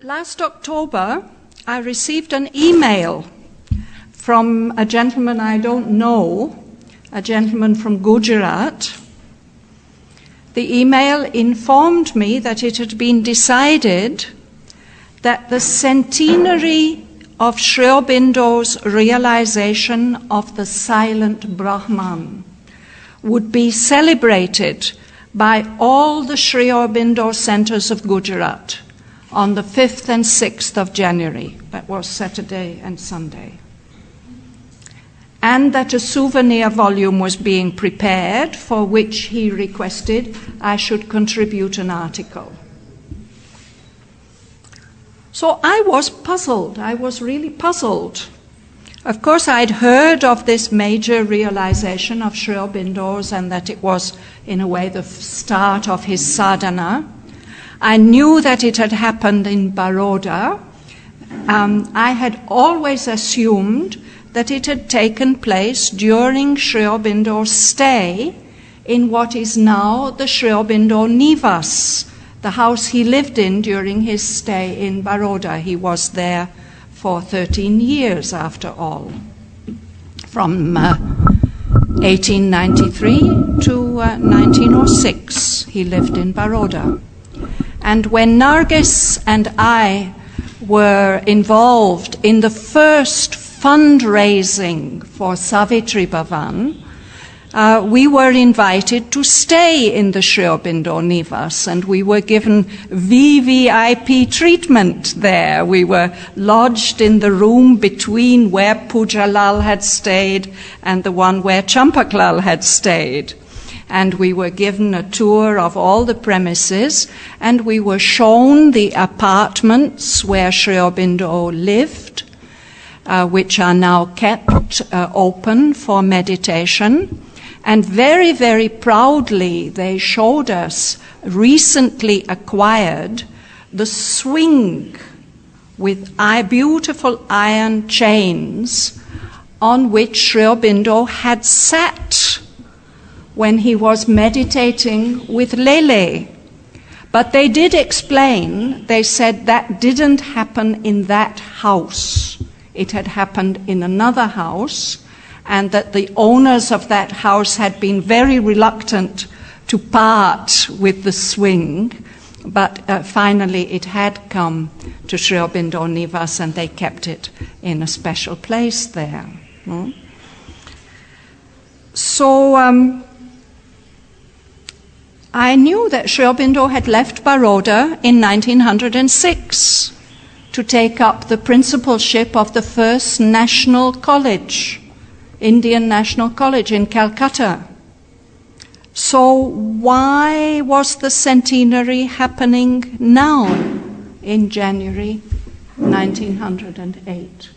Last October, I received an email from a gentleman I don't know, a gentleman from Gujarat. The email informed me that it had been decided that the centenary of Sri Aurobindo's realization of the silent Brahman would be celebrated by all the Sri Aurobindo centers of Gujarat on the 5th and 6th of January. That was Saturday and Sunday. And that a souvenir volume was being prepared, for which he requested I should contribute an article. So I was puzzled. I was really puzzled. Of course, I'd heard of this major realization of Sri Aurobindo's and that it was, in a way, the start of his sadhana. I knew that it had happened in Baroda. I had always assumed that it had taken place during Sri Aurobindo's stay in what is now the Sri Aurobindo Nivas, the house he lived in during his stay in Baroda. He was there for 13 years after all, from 1893 to 1906 he lived in Baroda. And when Nargis and I were involved in the first fundraising for Savitri Bhavan, we were invited to stay in the Sri Aurobindo Nivas, and we were given VVIP treatment there. We were lodged in the room between where Pujalal had stayed and the one where Champaklal had stayed. And we were given a tour of all the premises, and we were shown the apartments where Sri Aurobindo lived, which are now kept open for meditation. And very, very proudly, they showed us, recently acquired, the swing with beautiful iron chains on which Sri Aurobindo had sat when he was meditating with Lele. But they did explain, they said that didn't happen in that house. It had happened in another house, and that the owners of that house had been very reluctant to part with the swing, but finally it had come to Sri Aurobindo Nivas and they kept it in a special place there. So I knew that Sri Aurobindo had left Baroda in 1906 to take up the principalship of the first national college, Indian National College in Calcutta. So why was the centenary happening now in January 1908?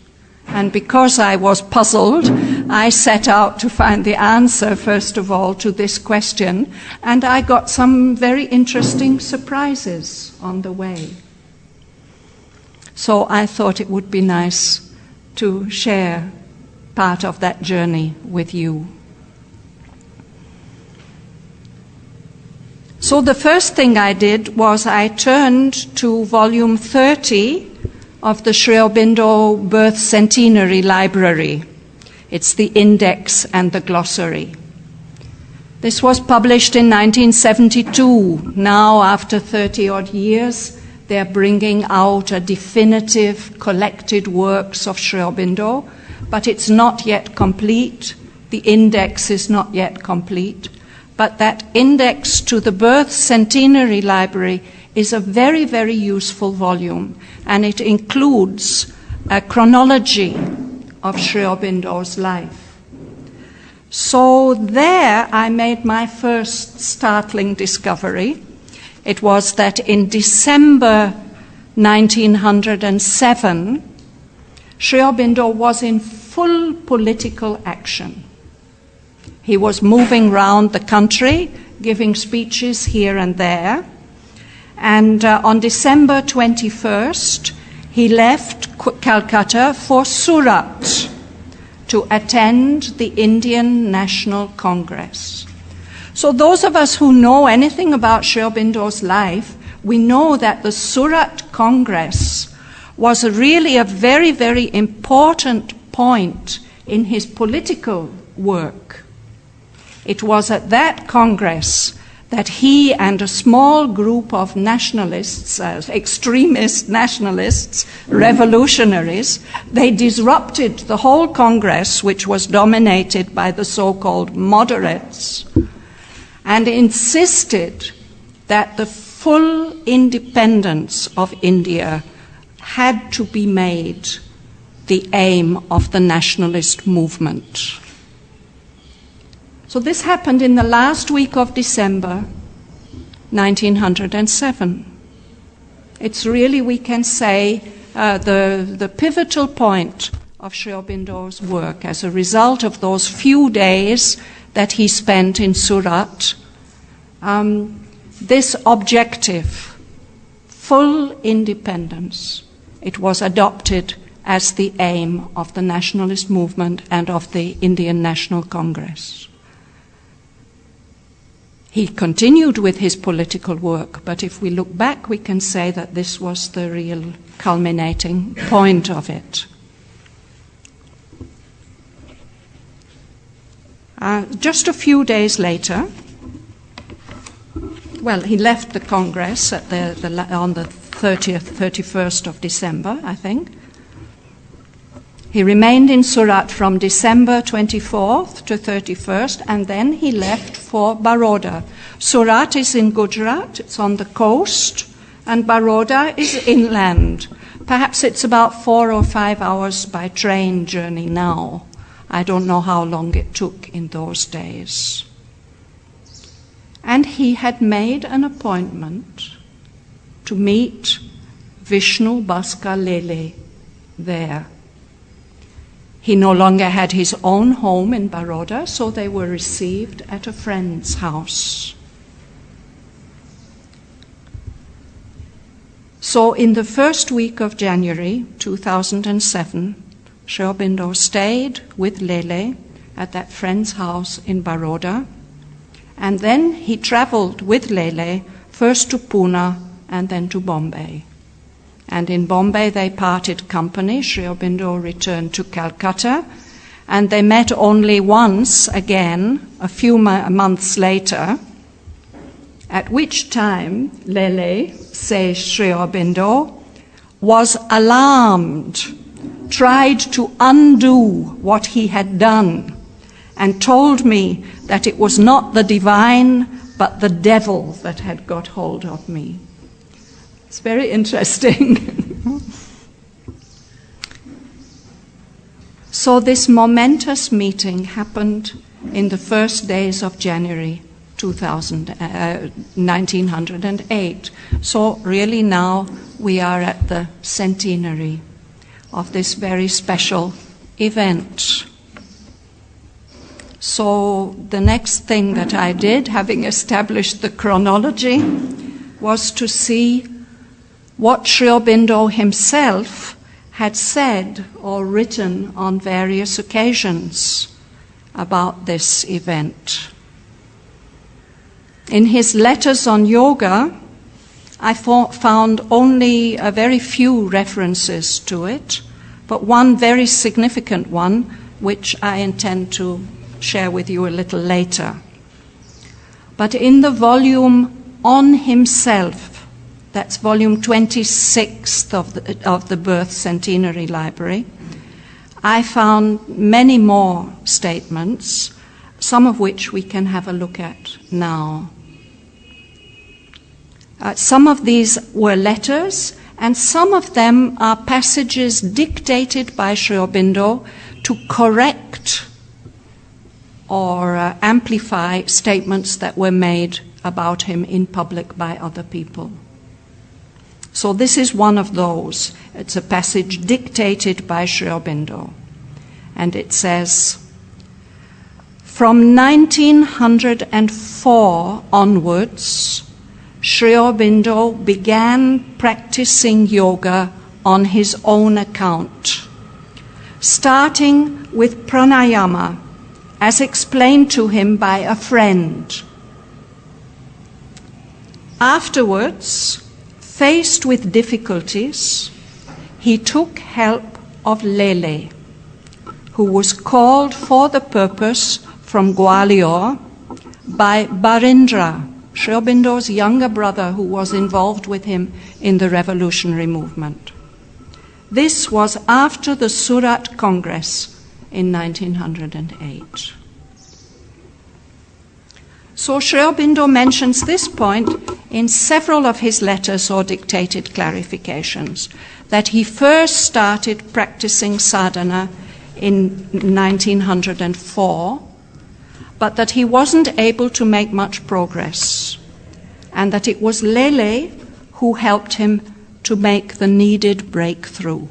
And because I was puzzled, I set out to find the answer, first of all, to this question, and I got some very interesting surprises on the way. So I thought it would be nice to share part of that journey with you. So the first thing I did was I turned to volume 30 of the Sri Aurobindo Birth Centenary Library. It's the index and the glossary. This was published in 1972. Now, after 30-odd years, they're bringing out a definitive collected works of Sri Aurobindo, but it's not yet complete. The index is not yet complete. But that index to the Birth Centenary Library is a very, very useful volume, and it includes a chronology of Sri Aurobindo's life. So there I made my first startling discovery. It was that in December 1907, Sri Aurobindo was in full political action. He was moving round the country, giving speeches here and there. And on December 21st, he left Calcutta for Surat to attend the Indian National Congress. So those of us who know anything about Sri Aurobindo's life we know that the Surat Congress was really a very, very important point in his political work. It was at that Congress that he and a small group of nationalists, extremist nationalists, revolutionaries, they disrupted the whole Congress, which was dominated by the so-called moderates, and insisted that the full independence of India had to be made the aim of the nationalist movement. So this happened in the last week of December 1907. It's really, we can say, the pivotal point of Sri Aurobindo's work as a result of those few days that he spent in Surat. This objective, full independence, it was adopted as the aim of the nationalist movement and of the Indian National Congress. He continued with his political work, but if we look back, we can say that this was the real culminating point of it. Just a few days later, well, he left the Congress at on the 31st of December, I think. He remained in Surat from December 24th to 31st, and then he left for Baroda. Surat is in Gujarat, it's on the coast, and Baroda is inland. Perhaps it's about 4 or 5 hours by train journey now. I don't know how long it took in those days. And he had made an appointment to meet Vishnu Bhaskar Lele there. He no longer had his own home in Baroda, so they were received at a friend's house. So in the first week of January 2007, Sri Aurobindo stayed with Lele at that friend's house in Baroda, and then he traveled with Lele first to Pune and then to Bombay. And in Bombay they parted company. Sri Aurobindo returned to Calcutta, and they met only once again a few months later, at which time Lele, says Sri Aurobindo, was alarmed, tried to undo what he had done, and told me that it was not the divine but the devil that had got hold of me. It's very interesting. So this momentous meeting happened in the first days of January 1908. So really now we are at the centenary of this very special event. So the next thing that I did, having established the chronology, was to see what Sri Aurobindo himself had said or written on various occasions about this event. In his letters on yoga, I found only a very few references to it, but one very significant one, which I intend to share with you a little later. But in the volume on himself, that's volume 26 of the Birth Centenary Library, I found many more statements, some of which we can have a look at now. Some of these were letters, and some of them are passages dictated by Sri Aurobindo to correct or amplify statements that were made about him in public by other people. So this is one of those. It's a passage dictated by Sri Aurobindo. And it says, from 1904 onwards, Sri Aurobindo began practicing yoga on his own account, starting with Pranayama, as explained to him by a friend. Afterwards, Faced with difficulties, he took help of Lele, who was called for the purpose from Gwalior by Barindra, Sri Aurobindo's younger brother, who was involved with him in the revolutionary movement. This was after the Surat Congress in 1908. So Sri Aurobindo mentions this point in several of his letters or dictated clarifications, that he first started practicing sadhana in 1904, but that he wasn't able to make much progress, and that it was Lele who helped him to make the needed breakthrough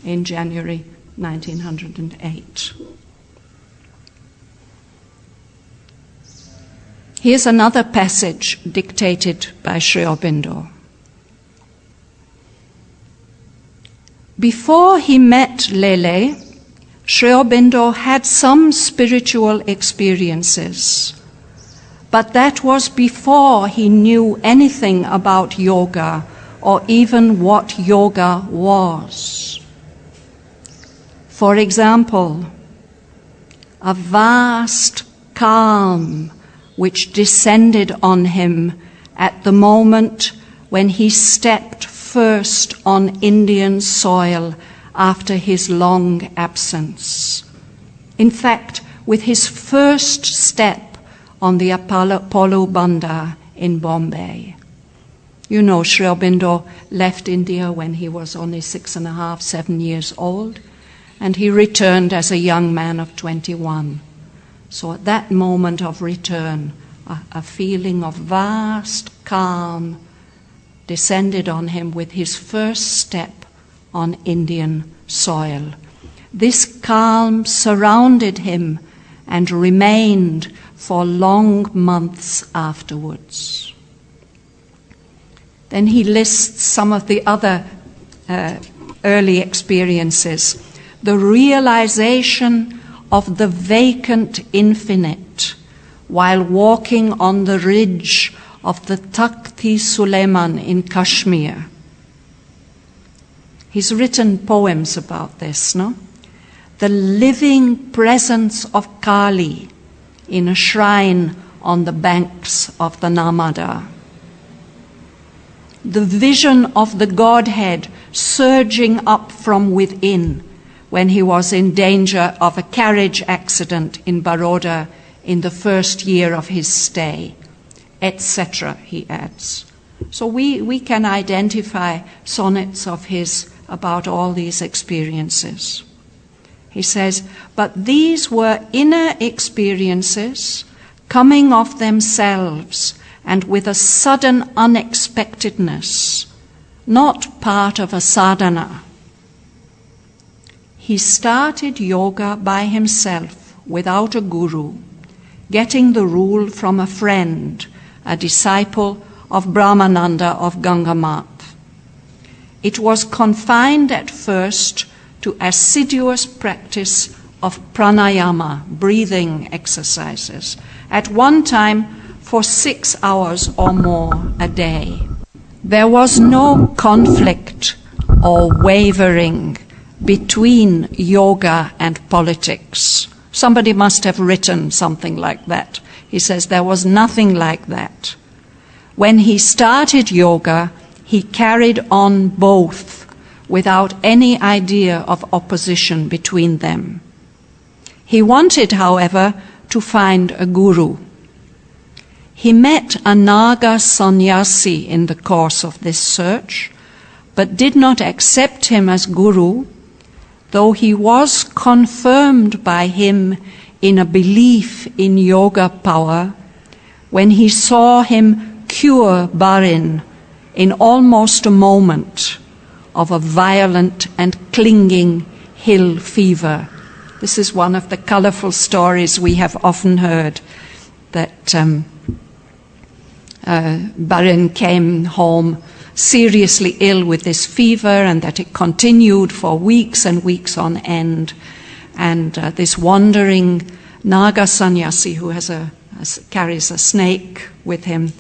in January 1908. Here's another passage dictated by Sri Aurobindo. Before he met Lele, Sri Aurobindo had some spiritual experiences, but that was before he knew anything about yoga or even what yoga was. For example, a vast calm which descended on him at the moment when he stepped first on Indian soil after his long absence. In fact, with his first step on the Apollo Bandar in Bombay. You know, Sri Aurobindo left India when he was only 6.5, 7 years old, and he returned as a young man of 21. So at that moment of return, a feeling of vast calm descended on him with his first step on Indian soil. This calm surrounded him and remained for long months afterwards. Then he lists some of the other early experiences. The realization of the vacant infinite while walking on the ridge of the Takhti Suleiman in Kashmir. He's written poems about this, no? The living presence of Kali in a shrine on the banks of the Narmada. The vision of the Godhead surging up from within when he was in danger of a carriage accident in Baroda in the first year of his stay, etc., he adds. So we can identify sonnets of his about all these experiences. He says, but these were inner experiences coming of themselves and with a sudden unexpectedness, not part of a sadhana. He started yoga by himself without a guru, getting the rule from a friend, a disciple of Brahmananda of Gangamat. It was confined at first to assiduous practice of pranayama, breathing exercises, at one time for 6 hours or more a day. There was no conflict or wavering between yoga and politics. Somebody must have written something like that. He says there was nothing like that. When he started yoga, he carried on both without any idea of opposition between them. He wanted, however, to find a guru. He met a Naga sannyasi in the course of this search, but did not accept him as guru, though he was confirmed by him in a belief in yoga power when he saw him cure Barin in almost a moment of a violent and clinging hill fever. This is one of the colorful stories we have often heard, that Barin came home seriously ill with this fever and that it continued for weeks and weeks on end. And this wandering Naga sannyasi who carries a snake with him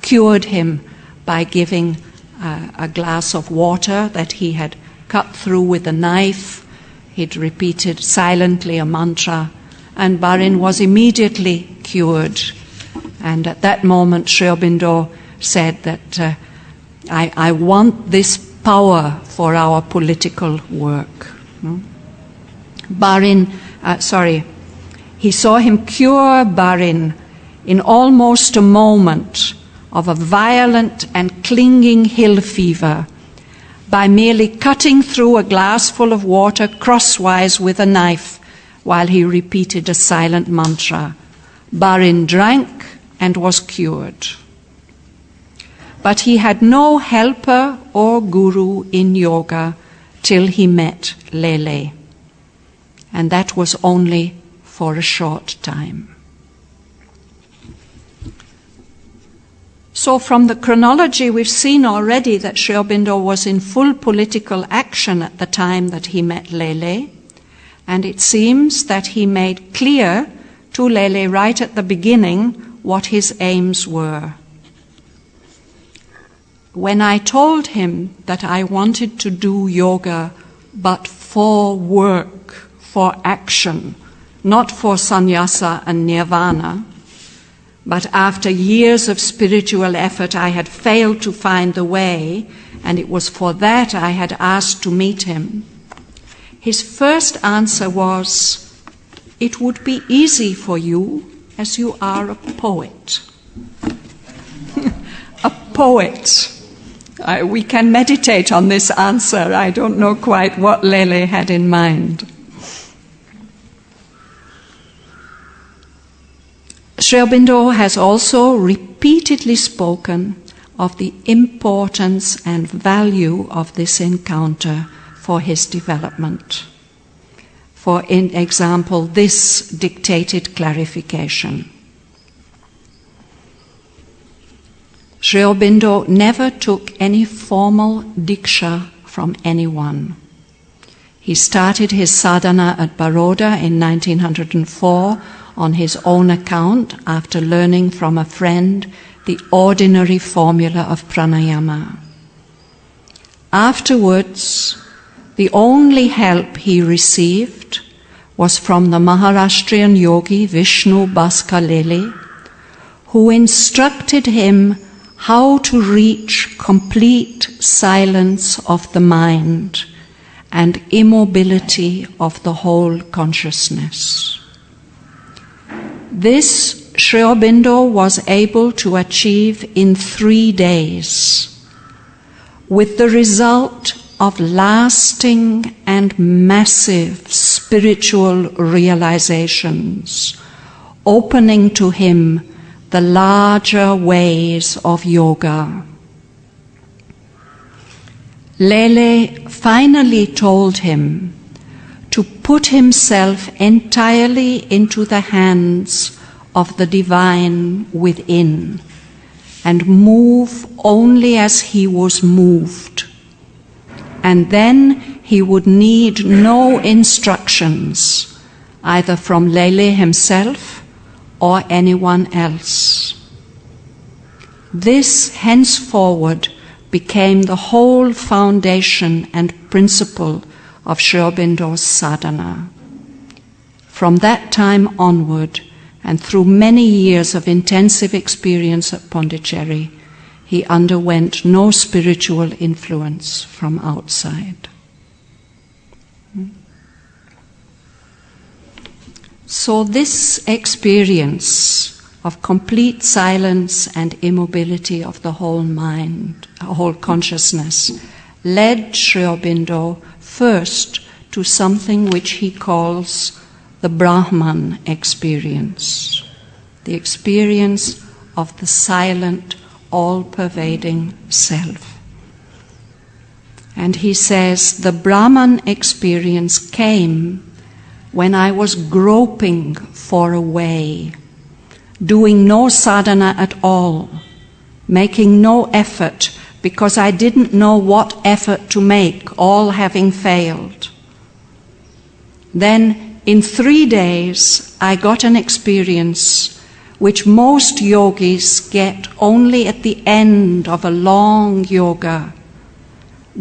cured him by giving a glass of water that he had cut through with a knife. He'd repeated silently a mantra, and Barin was immediately cured. And at that moment, Sri Aurobindo said that I want this power for our political work. He saw him cure Barin in almost a moment of a violent and clinging hill fever by merely cutting through a glass full of water crosswise with a knife while he repeated a silent mantra. Barin drank and was cured. But he had no helper or guru in yoga till he met Lele. And that was only for a short time. So from the chronology, we've seen already that Sri Aurobindo was in full political action at the time that he met Lele. And it seems that he made clear to Lele right at the beginning what his aims were. When I told him that I wanted to do yoga but for work, for action, not for sannyasa and nirvana, but after years of spiritual effort I had failed to find the way, and it was for that I had asked to meet him, his first answer was, "It would be easy for you as you are a poet." A poet. We can meditate on this answer. I don't know quite what Lele had in mind. Sri Aurobindo has also repeatedly spoken of the importance and value of this encounter for his development. For example, this dictated clarification. Sri Aurobindo never took any formal diksha from anyone. He started his sadhana at Baroda in 1904 on his own account after learning from a friend the ordinary formula of Pranayama. Afterwards, the only help he received was from the Maharashtrian Yogi Vishnu Bhaskar Lele, who instructed him how to reach complete silence of the mind and immobility of the whole consciousness. This Sri Aurobindo was able to achieve in 3 days, with the result of lasting and massive spiritual realizations, opening to him the larger ways of yoga. Lele finally told him to put himself entirely into the hands of the divine within and move only as he was moved. And then he would need no instructions, either from Lele himself or anyone else. This henceforward became the whole foundation and principle of Sri Aurobindo's sadhana. From that time onward, and through many years of intensive experience at Pondicherry, he underwent no spiritual influence from outside. So this experience of complete silence and immobility of the whole mind, whole consciousness, led Sri Aurobindo first to something which he calls the Brahman experience, the experience of the silent, all-pervading self. And he says, the Brahman experience came when I was groping for a way, doing no sadhana at all, making no effort because I didn't know what effort to make, all having failed. Then in 3 days, I got an experience which most yogis get only at the end of a long yoga,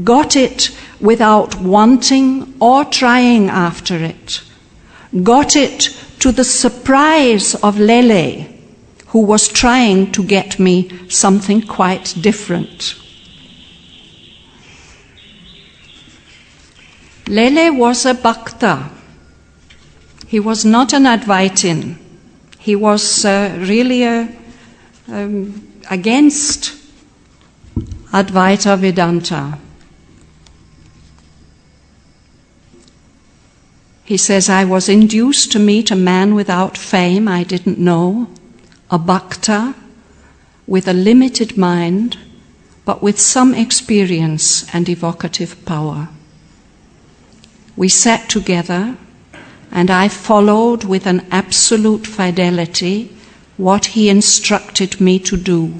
got it without wanting or trying after it, got it to the surprise of Lele, who was trying to get me something quite different. Lele was a Bhakta. He was not an Advaitin. He was really against Advaita Vedanta. He says, I was induced to meet a man without fame I didn't know, a Bhakta with a limited mind, but with some experience and evocative power. We sat together, and I followed with an absolute fidelity what he instructed me to do,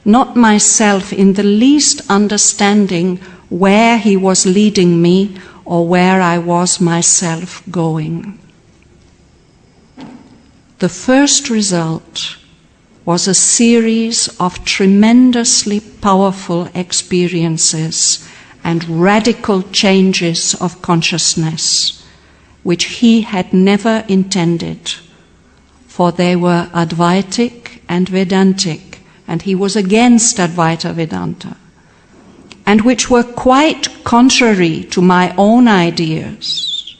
not myself in the least understanding where he was leading me or where I was myself going. The first result was a series of tremendously powerful experiences and radical changes of consciousness, which he had never intended, for they were Advaitic and Vedantic, and he was against Advaita Vedanta, and which were quite contrary to my own ideas.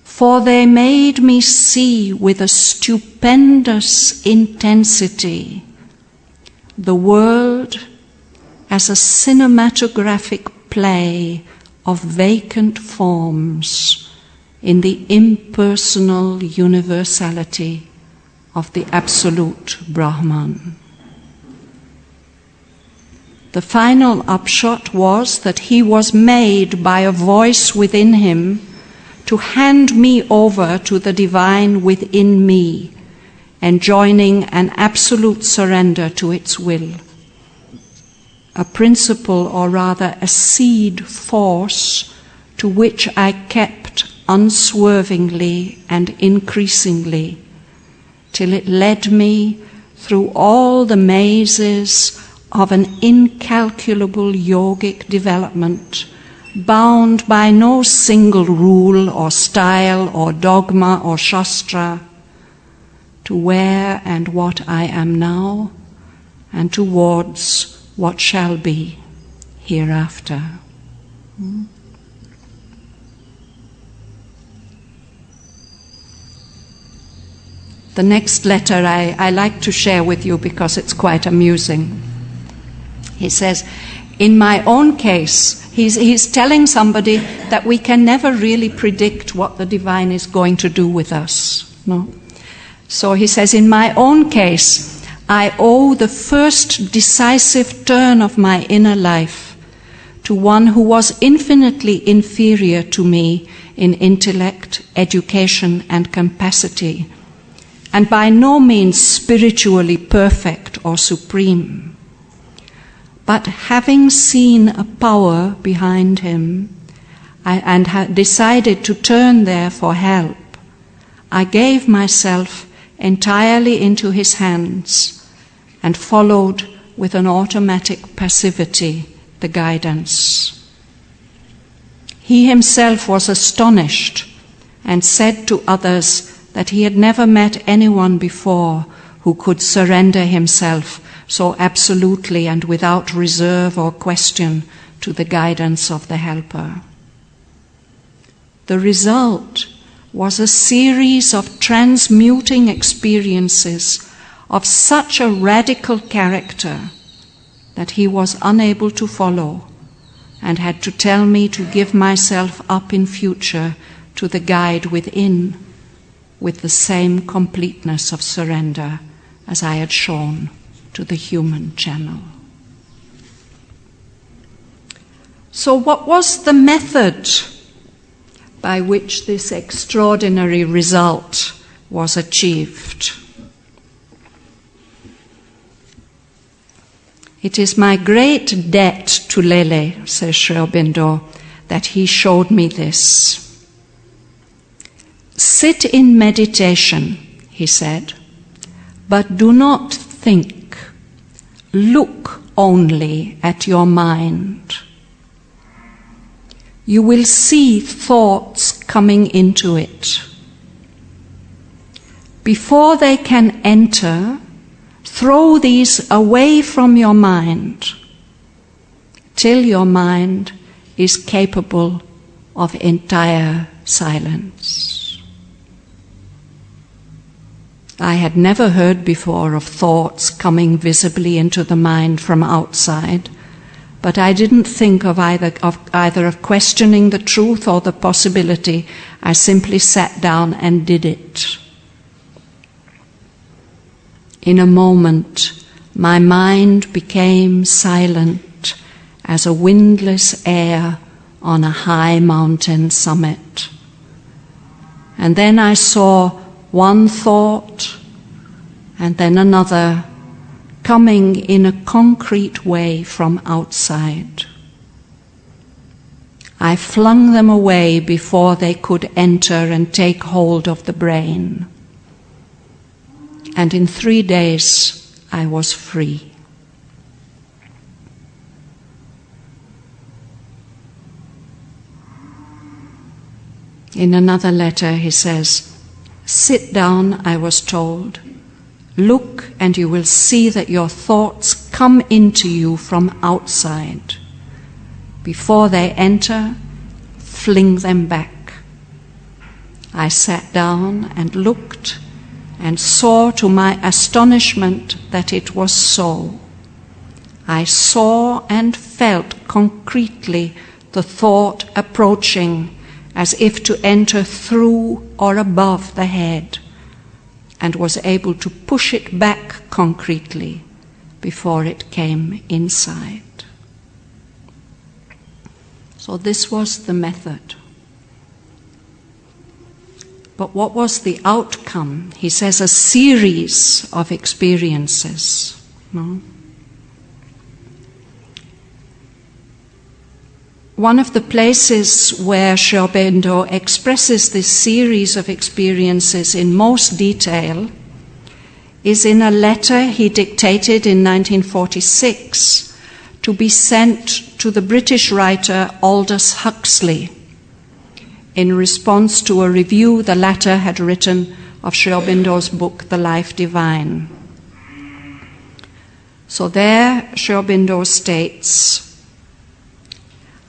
For they made me see with a stupendous intensity the world as a cinematographic play of vacant forms in the impersonal universality of the absolute Brahman. The final upshot was that he was made by a voice within him to hand me over to the divine within me, enjoining an absolute surrender to its will. A principle, or rather a seed force, to which I kept unswervingly and increasingly, till it led me through all the mazes of an incalculable yogic development, bound by no single rule or style or dogma or shastra, to where and what I am now, and towards what shall be hereafter. The next letter I like to share with you because it's quite amusing. He says, in my own case, he's telling somebody that we can never really predict what the divine is going to do with us. No? So he says, in my own case, I owe the first decisive turn of my inner life to one who was infinitely inferior to me in intellect, education, and capacity, and by no means spiritually perfect or supreme. But having seen a power behind him and decided to turn there for help, I gave myself entirely into his hands and followed with an automatic passivity the guidance. He himself was astonished and said to others that he had never met anyone before who could surrender himself so absolutely and without reserve or question to the guidance of the helper. The result was a series of transmuting experiences of such a radical character that he was unable to follow and had to tell me to give myself up in future to the guide within with the same completeness of surrender as I had shown to the human channel. So what was the method by which this extraordinary result was achieved? It is my great debt to Lele, says Sri Aurobindo, that he showed me this. Sit in meditation, he said, but do not think. Look only at your mind. you will see thoughts coming into it. Before they can enter, throw these away from your mind till your mind is capable of entire silence. I had never heard before of thoughts coming visibly into the mind from outside, but I didn't think of either of questioning the truth or the possibility. I simply sat down and did it. In a moment, my mind became silent as a windless air on a high mountain summit. And then I saw one thought and then another coming in a concrete way from outside. I flung them away before they could enter and take hold of the brain. And in 3 days, I was free. In another letter, he says, "Sit down," I was told. "Look, and you will see that your thoughts come into you from outside. Before they enter, fling them back." I sat down and looked and saw to my astonishment that it was so. I saw and felt concretely the thought approaching as if to enter through or above the head, and was able to push it back concretely before it came inside. So this was the method. But what was the outcome? He says a series of experiences. No? One of the places where Sri Aurobindo expresses this series of experiences in most detail is in a letter he dictated in 1946 to be sent to the British writer Aldous Huxley in response to a review the latter had written of Sri Aurobindo's book, The Life Divine. So there, Sri Aurobindo states,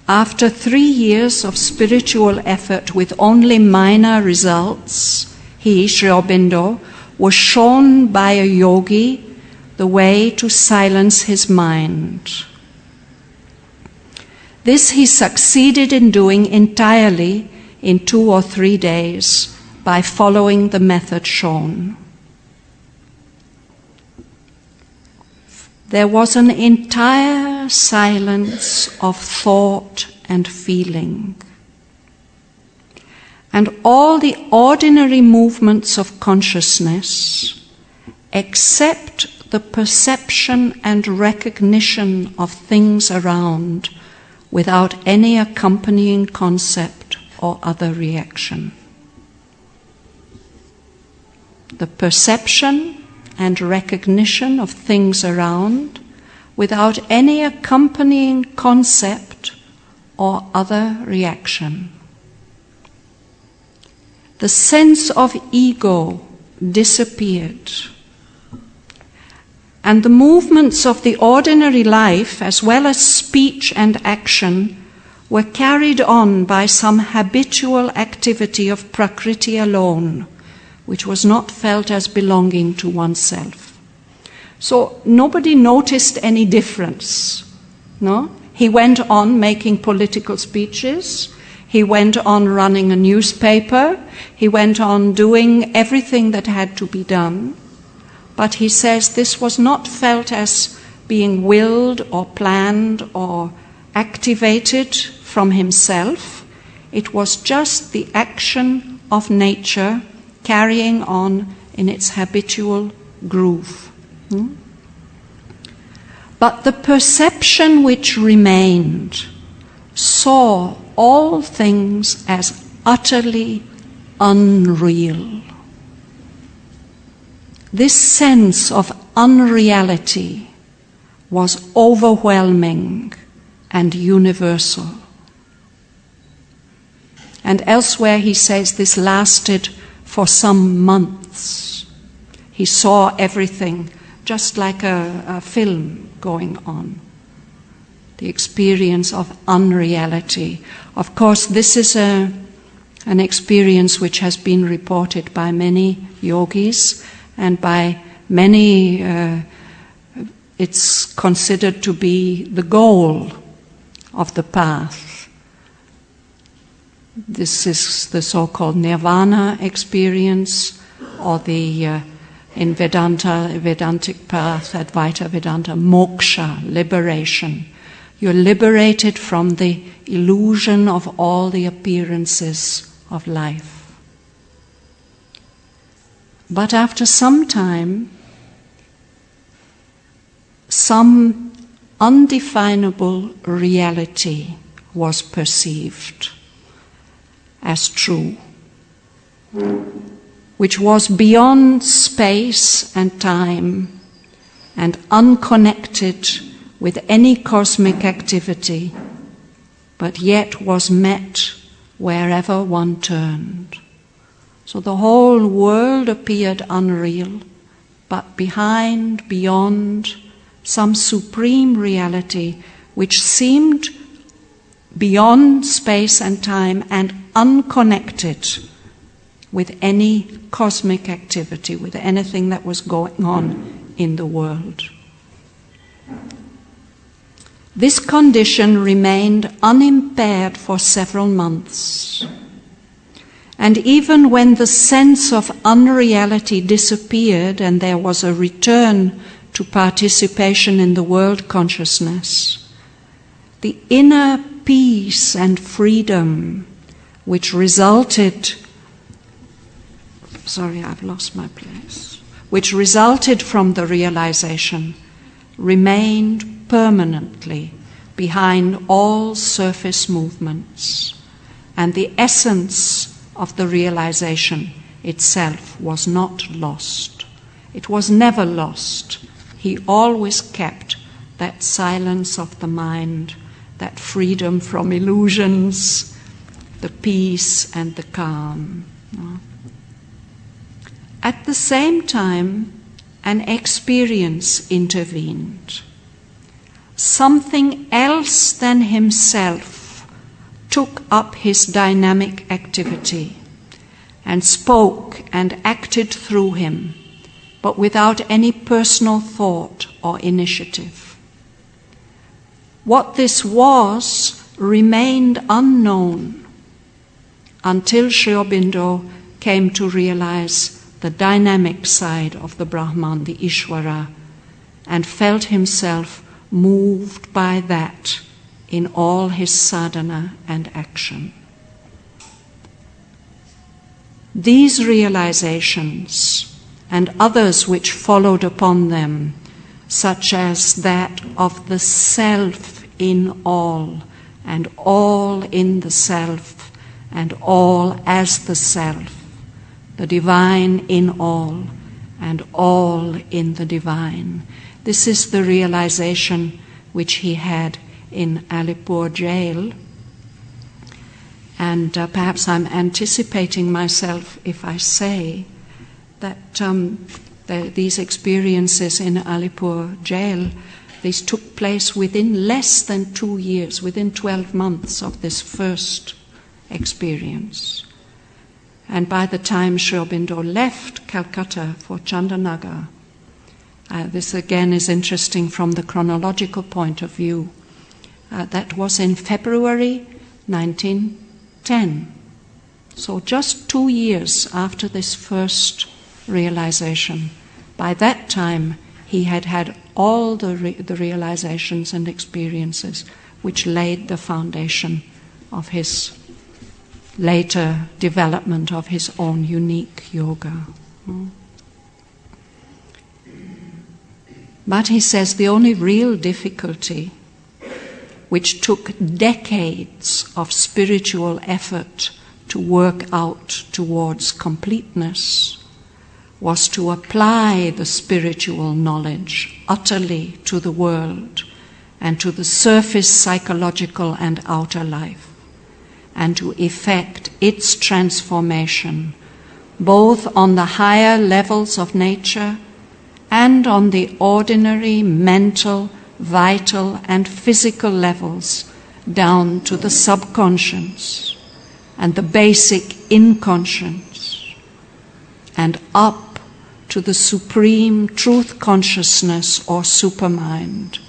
"After 3 years of spiritual effort with only minor results, he, Sri Aurobindo, was shown by a yogi the way to silence his mind. This he succeeded in doing entirely in 2 or 3 days by following the method shown. There was an entire silence of thought and feeling, and all the ordinary movements of consciousness, except the perception and recognition of things around, without any accompanying concept or other reaction. The perception and recognition of things around without any accompanying concept or other reaction. The sense of ego disappeared, and the movements of the ordinary life, as well as speech and action, were carried on by some habitual activity of Prakriti alone, which was not felt as belonging to oneself. So nobody noticed any difference. No? He went on making political speeches. He went on running a newspaper. He went on doing everything that had to be done. But he says this was not felt as being willed or planned or activated from himself. It was just the action of nature carrying on in its habitual groove. But the perception which remained saw all things as utterly unreal. This sense of unreality was overwhelming and universal. And elsewhere he says this lasted for some months. He saw everything just like a film going on. The experience of unreality. Of course, this is an experience which has been reported by many yogis and by many, it's considered to be the goal of the path. This is the so-called Nirvana experience, or the in Vedantic path, Advaita Vedanta, Moksha, liberation. You're liberated from the illusion of all the appearances of life. But after some time, some undefinable reality was perceived as true, which was beyond space and time and unconnected with any cosmic activity, but yet was met wherever one turned. So the whole world appeared unreal, but beyond some supreme reality which seemed beyond space and time and unconnected with any cosmic activity, with anything that was going on in the world. This condition remained unimpaired for several months. And even when the sense of unreality disappeared and there was a return to participation in the world consciousness, the inner peace and freedom which resulted, which resulted from the realization remained permanently behind all surface movements, and the essence of the realization itself was not lost. It was never lost. He always kept that silence of the mind, that freedom from illusions, the peace and the calm. At the same time, an experience intervened. Something else than himself took up his dynamic activity and spoke and acted through him, but without any personal thought or initiative. What this was remained unknown until Sri Aurobindo came to realize the dynamic side of the Brahman, the Ishvara, and felt himself moved by that in all his sadhana and action. These realizations and others which followed upon them, such as that of the self in all, and all in the self, and all as the self, the divine in all, and all in the divine. This is the realization which he had in Alipur jail. And perhaps I'm anticipating myself if I say that these experiences in Alipur jail, these took place within less than 2 years, within 12 months of this first experience. And by the time Sri Aurobindo left Calcutta for Chandanagar, this again is interesting from the chronological point of view, that was in February 1910. So just 2 years after this first realization. By that time, he had had all the realizations and experiences which laid the foundation of his later development of his own unique yoga. But he says the only real difficulty, which took decades of spiritual effort to work out towards completeness, was to apply the spiritual knowledge utterly to the world and to the surface psychological and outer life, and to effect its transformation, both on the higher levels of nature and on the ordinary mental, vital, and physical levels down to the subconscious and the basic inconscience, and up to the supreme truth consciousness or supermind,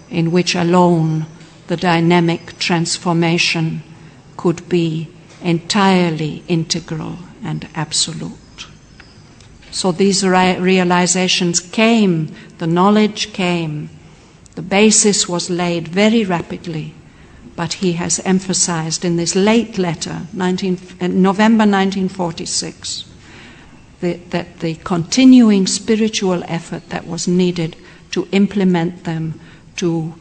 in which alone the dynamic transformation could be entirely integral and absolute. So these realizations came, the knowledge came, the basis was laid very rapidly, but he has emphasized in this late letter, November 1946, that the continuing spiritual effort that was needed to implement them, to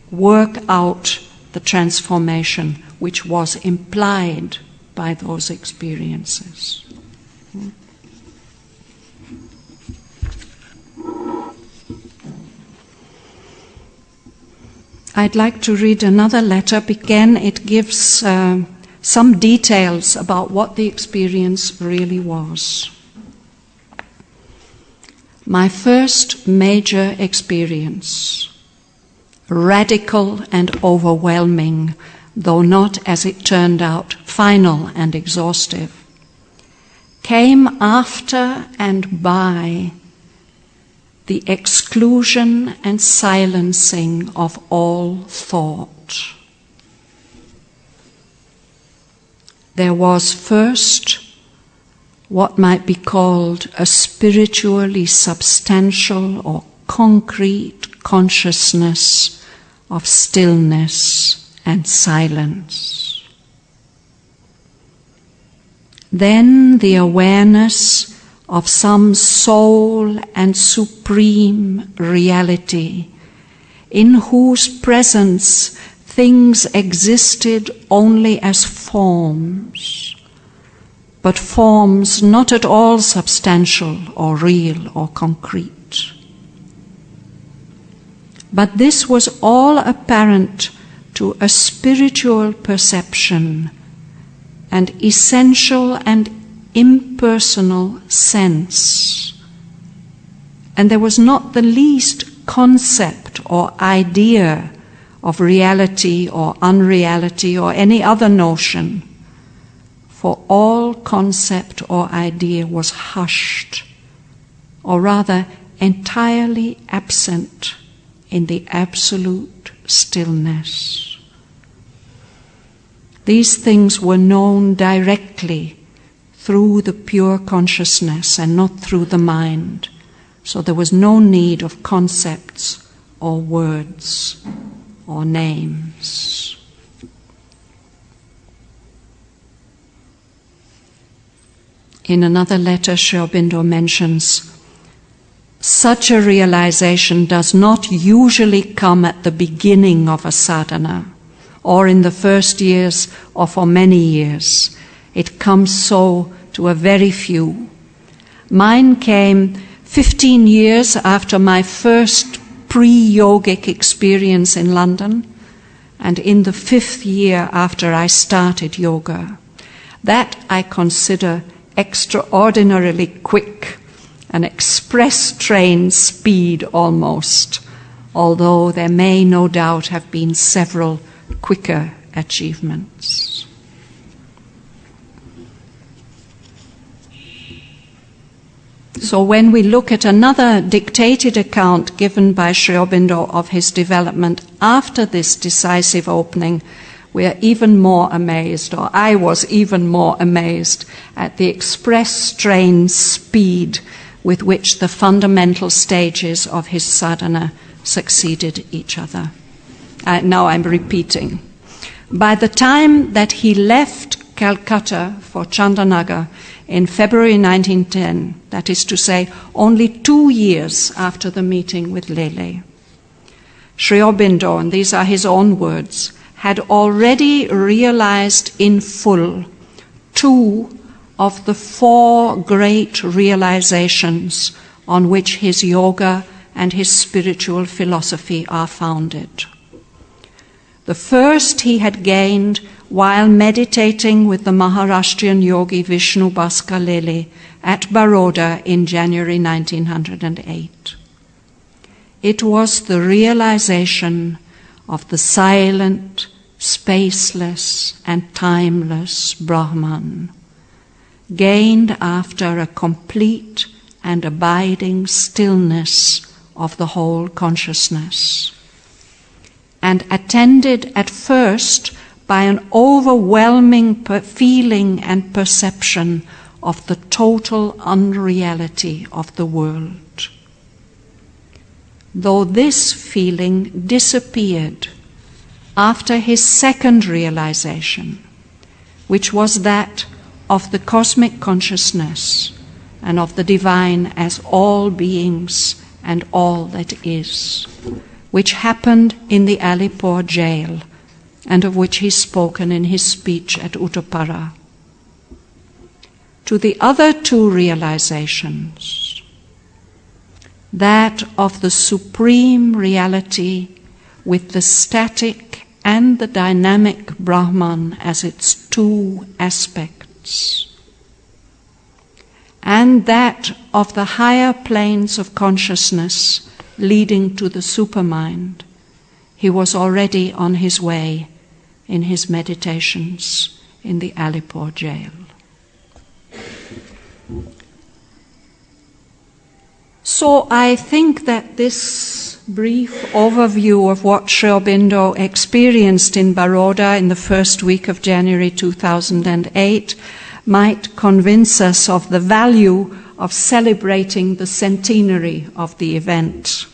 work out the transformation which was implied by those experiences. I'd like to read another letter. Again, it gives some details about what the experience really was. My first major experience, radical and overwhelming, though not, as it turned out, final and exhaustive, came after and by the exclusion and silencing of all thought. There was first what might be called a spiritually substantial or concrete consciousness of stillness and silence. Then the awareness of some soul and supreme reality in whose presence things existed only as forms, but forms not at all substantial or real or concrete. But this was all apparent to a spiritual perception, and essential and impersonal sense. And there was not the least concept or idea of reality or unreality or any other notion, for all concept or idea was hushed, or rather entirely absent in the absolute stillness. These things were known directly through the pure consciousness and not through the mind. So there was no need of concepts or words or names. In another letter, Sri Aurobindo mentions, such a realization does not usually come at the beginning of a sadhana or in the first years or for many years. It comes so to a very few. Mine came 15 years after my first pre-yogic experience in London, and in the 5th year after I started yoga. That I consider extraordinarily quick, an express train speed almost, although there may no doubt have been several quicker achievements. So when we look at another dictated account given by Sri Aurobindo of his development after this decisive opening, we are even more amazed, or I was even more amazed, at the express train speed with which the fundamental stages of his sadhana succeeded each other. Now I'm repeating. By the time that he left Calcutta for Chandanagar in February 1910, that is to say, only 2 years after the meeting with Lele, Sri Aurobindo, and these are his own words, had already realized in full 2 of the 4 great realizations on which his yoga and his spiritual philosophy are founded. The first he had gained while meditating with the Maharashtrian Yogi Vishnu Bhaskar Lele at Baroda in January 1908. It was the realization of the silent, spaceless, and timeless Brahman, gained after a complete and abiding stillness of the whole consciousness, and attended at first by an overwhelming feeling and perception of the total unreality of the world. Though this feeling disappeared after his second realization, which was that of the cosmic consciousness and of the divine as all beings and all that is, which happened in the Alipur jail, and of which he's spoken in his speech at Uttapara. To the other two realizations, that of the supreme reality with the static and the dynamic Brahman as its two aspects, and that of the higher planes of consciousness leading to the supermind, he was already on his way in his meditations in the Alipur jail. So I think that this brief overview of what Sri Aurobindo experienced in Baroda in the first week of January 2008 might convince us of the value of celebrating the centenary of the event,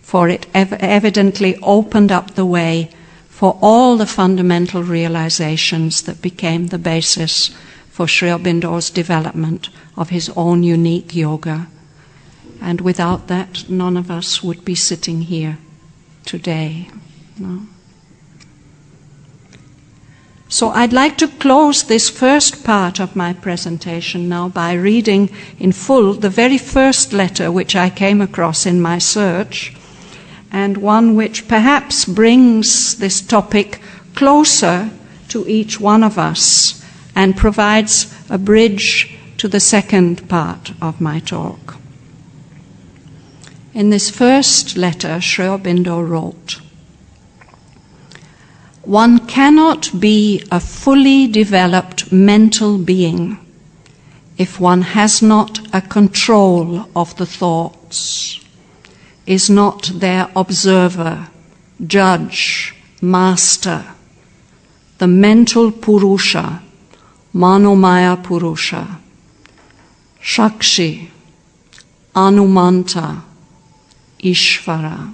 for it evidently opened up the way for all the fundamental realizations that became the basis for Sri Aurobindo's development of his own unique yoga. And without that, none of us would be sitting here today. No? So I'd like to close this first part of my presentation now by reading in full the very first letter which I came across in my search, and one which perhaps brings this topic closer to each one of us and provides a bridge to the second part of my talk. In this first letter, Sri Aurobindo wrote, "One cannot be a fully developed mental being if one has not a control of the thoughts, is not their observer, judge, master, the mental Purusha, Manomaya Purusha, Shakshi, Anumanta, Ishvara.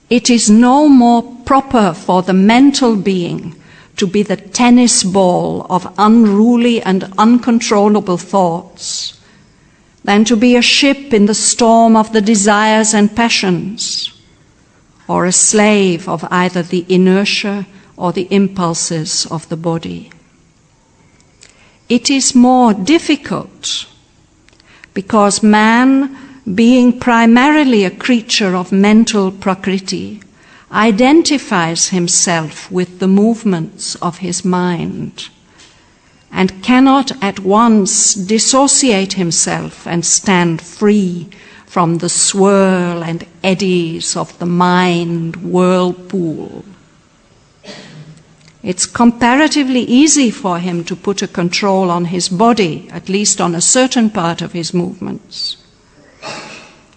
It is no more proper for the mental being to be the tennis ball of unruly and uncontrollable thoughts than to be a ship in the storm of the desires and passions, or a slave of either the inertia or the impulses of the body. It is more difficult because man, being primarily a creature of mental prakriti, identifies himself with the movements of his mind and cannot at once dissociate himself and stand free from the swirl and eddies of the mind whirlpool. It's comparatively easy for him to put a control on his body, at least on a certain part of his movements.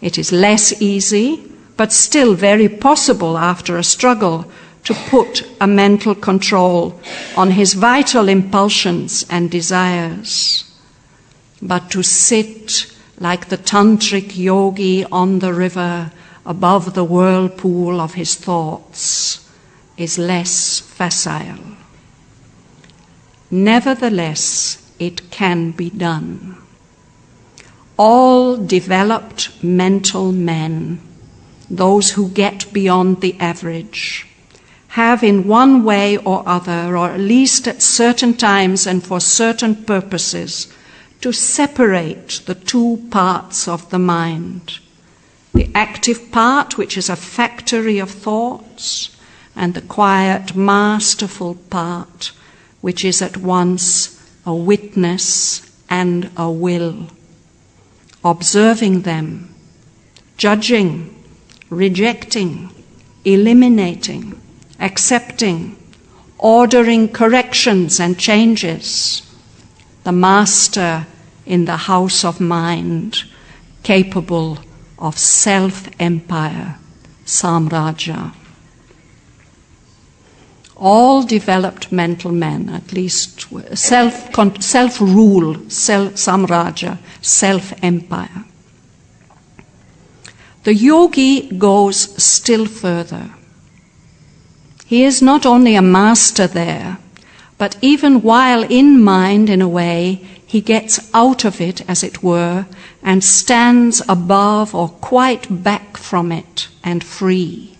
It is less easy, but still very possible after a struggle, to put a mental control on his vital impulsions and desires. But to sit like the tantric yogi on the river above the whirlpool of his thoughts is less facile. Nevertheless, it can be done. All developed mental men, those who get beyond the average, have in one way or other, or at least at certain times and for certain purposes, to separate the two parts of the mind. The active part, which is a factory of thoughts, and the quiet, masterful part, which is at once a witness and a will, observing them, judging, rejecting, eliminating, accepting, ordering corrections and changes, the master in the house of mind, capable of self-empire, samraja. All developed mental men, at least self-rule, samraja, self-empire. The yogi goes still further. He is not only a master there, but even while in mind, in a way, he gets out of it, as it were, and stands above or quite back from it and free.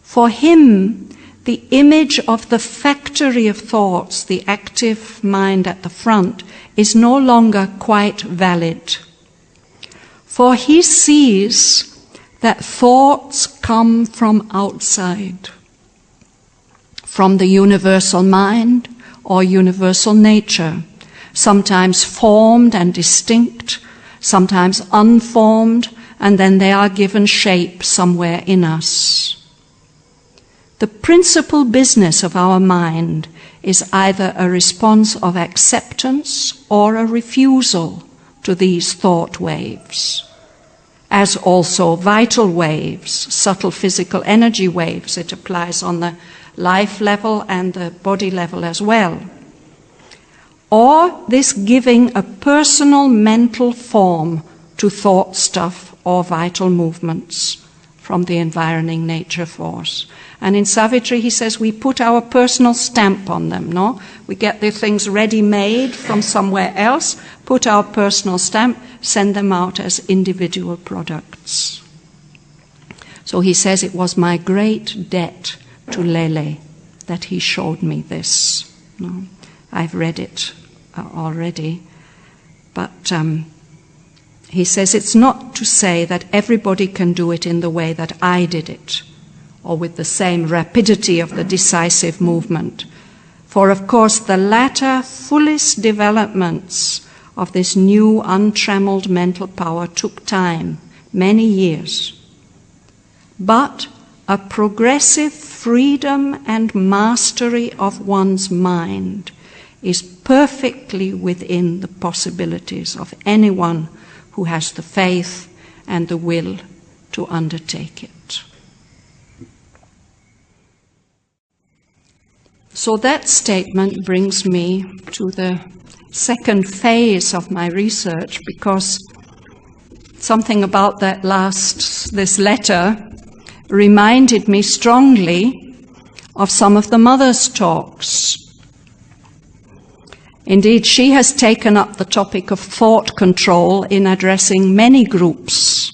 For him, the image of the factory of thoughts, the active mind at the front, is no longer quite valid. For he sees that thoughts come from outside, from the universal mind or universal nature, sometimes formed and distinct, sometimes unformed, and then they are given shape somewhere in us. The principal business of our mind is either a response of acceptance or a refusal to these thought waves, as also vital waves, subtle physical energy waves. It applies on the life level and the body level as well. Or this giving a personal mental form to thought stuff or vital movements from the environing nature force. And in Savitri, he says, we put our personal stamp on them, no? We get the things ready-made from somewhere else, put our personal stamp, send them out as individual products. So he says it was my great debt to Lele that he showed me this. No? I've read it already, but he says it's not to say that everybody can do it in the way that I did it, or with the same rapidity of the decisive movement. For, of course, the latter, fullest developments of this new, untrammeled mental power took time, many years. But a progressive freedom and mastery of one's mind is perfectly within the possibilities of anyone who has the faith and the will to undertake it. So that statement brings me to the second phase of my research, because something about this letter reminded me strongly of some of the mother's talks. Indeed, she has taken up the topic of thought control in addressing many groups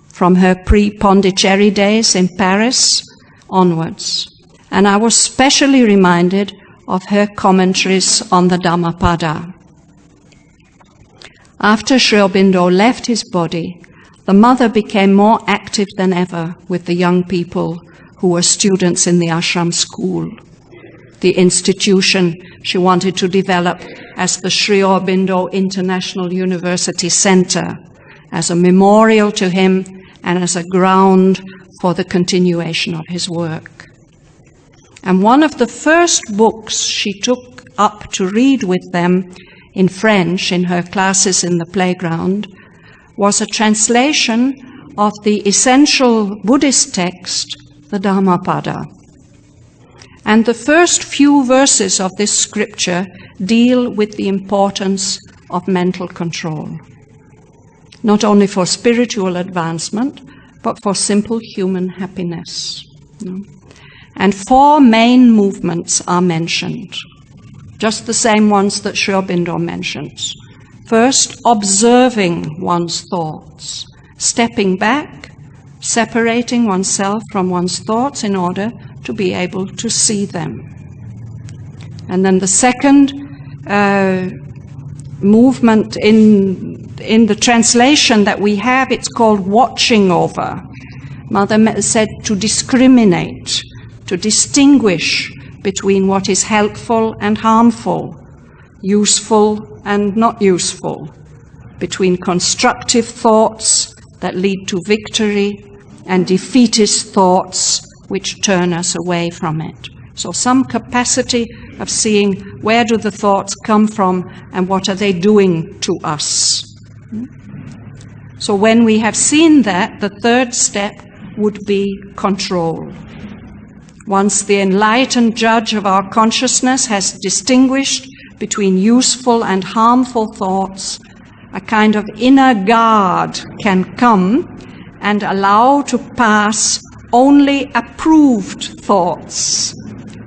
from her pre-Pondicherry days in Paris onwards. And I was specially reminded of her commentaries on the Dhammapada. After Sri Aurobindo left his body, the mother became more active than ever with the young people who were students in the ashram school, the institution she wanted to develop as the Sri Aurobindo International University Center, as a memorial to him and as a ground for the continuation of his work. And one of the first books she took up to read with them in French in her classes in the playground was a translation of the essential Buddhist text, the Dhammapada. And the first few verses of this scripture deal with the importance of mental control, not only for spiritual advancement, but for simple human happiness. And 4 main movements are mentioned, just the same ones that Sri Aurobindo mentions. First, observing one's thoughts, stepping back, separating oneself from one's thoughts in order to be able to see them. And then the second movement in the translation that we have, it's called watching over. Mother said to discriminate, to distinguish between what is helpful and harmful, useful and not useful, between constructive thoughts that lead to victory and defeatist thoughts which turn us away from it. So some capacity of seeing where do the thoughts come from and what are they doing to us. So when we have seen that, the third step would be control. Once the enlightened judge of our consciousness has distinguished between useful and harmful thoughts, a kind of inner guard can come and allow to pass only approved thoughts,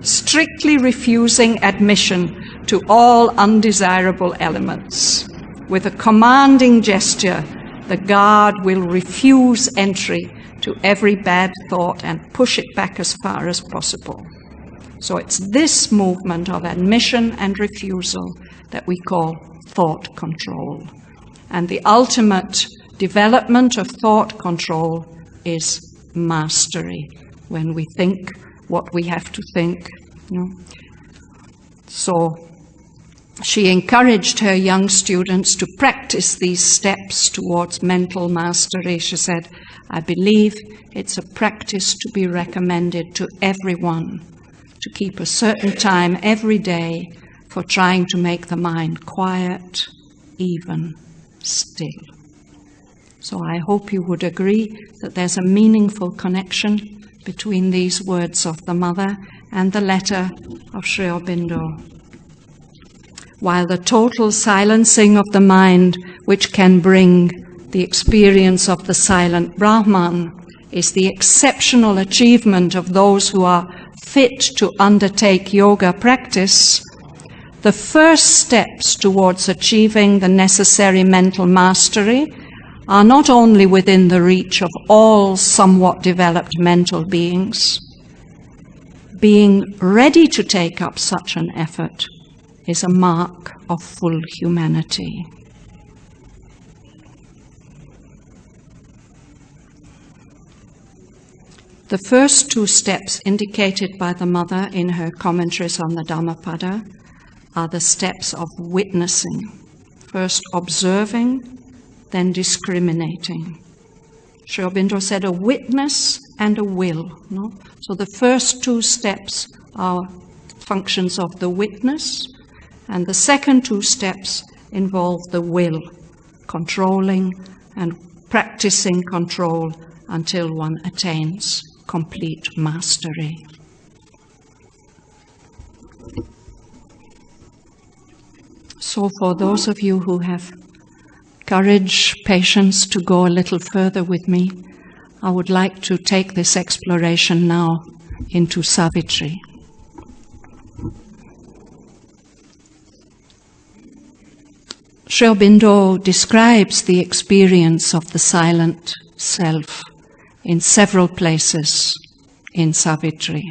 strictly refusing admission to all undesirable elements. With a commanding gesture, the guard will refuse entry to every bad thought and push it back as far as possible. So it's this movement of admission and refusal that we call thought control. And the ultimate development of thought control is mastery, when we think what we have to think. So she encouraged her young students to practice these steps towards mental mastery. She said, I believe it's a practice to be recommended to everyone, to keep a certain time every day for trying to make the mind quiet, even, still. So I hope you would agree that there's a meaningful connection between these words of the mother and the letter of Sri Aurobindo. While the total silencing of the mind, which can bring the experience of the silent Brahman, is the exceptional achievement of those who are fit to undertake yoga practice, the first steps towards achieving the necessary mental mastery are not only within the reach of all somewhat developed mental beings. Being ready to take up such an effort is a mark of full humanity. The first two steps indicated by the mother in her commentaries on the Dhammapada are the steps of witnessing, first observing, then discriminating. Sri Aurobindo said a witness and a will. No? So the first two steps are functions of the witness, and the second two steps involve the will, controlling and practicing control until one attains complete mastery. So for those of you who have courage, patience to go a little further with me, I would like to take this exploration now into Savitri. Sri Aurobindo describes the experience of the silent self in several places in Savitri.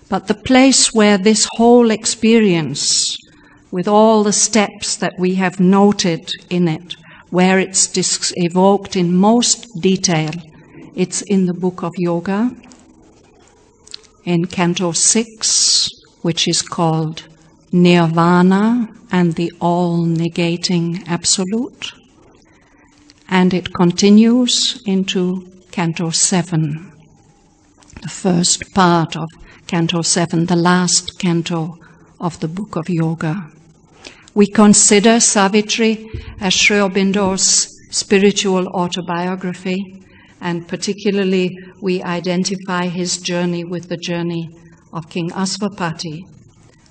But the place where this whole experience, with all the steps that we have noted in it, where it's evoked in most detail, it's in the Book of Yoga, in Canto 6, which is called Nirvana and the all-negating Absolute. And it continues into Canto 7, the first part of Canto 7, the last canto of the Book of Yoga. We consider Savitri as Sri Aurobindo's spiritual autobiography, and particularly we identify his journey with the journey of King Asvapati.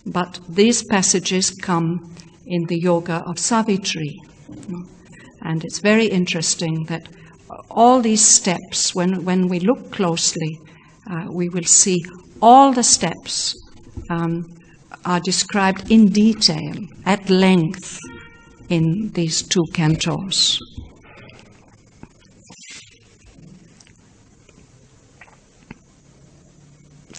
But these passages come in the Yoga of Savitri. And it's very interesting that all these steps, when we look closely, we will see all the steps are described in detail, at length, in these two cantos.